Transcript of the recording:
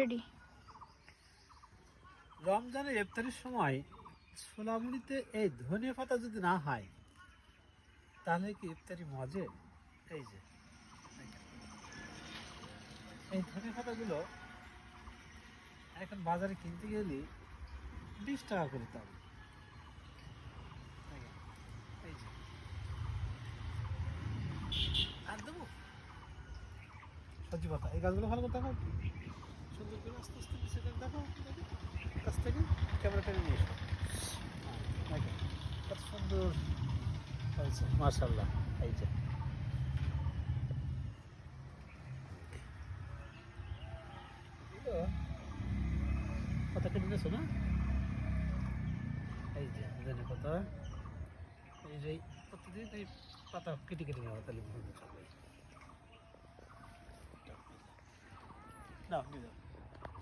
Ready. রমজানের ইফতারির সময় সোলামুড়িতে এই ধনে পাতা যদি না হয় তাহলে কি ইফতারি মজে? এই যে এই ধনে পাতাগুলো এখন বাজারে কিনতে গেলে 20 টাকা করে দাম। এই যে আর দেবো সবজি পাতা, এই গাছগুলো ভালো করে দেখো, সুন্দর করে আস্তে আস্তে নিচে দেখো, কাছ থেকে ক্যামেরা টেনে নিয়ে এসো। দেখো কত সুন্দর হয়েছে মাশাআল্লাহ। এই যে পাতা কেটে নিয়েছো না? এই যে ধনে পাতা, এই যে প্রতিদিন এই পাতা কেটে কেটে নেওয়া, তাহলে ভালো থাকবে। নাও নিয়ে যাও।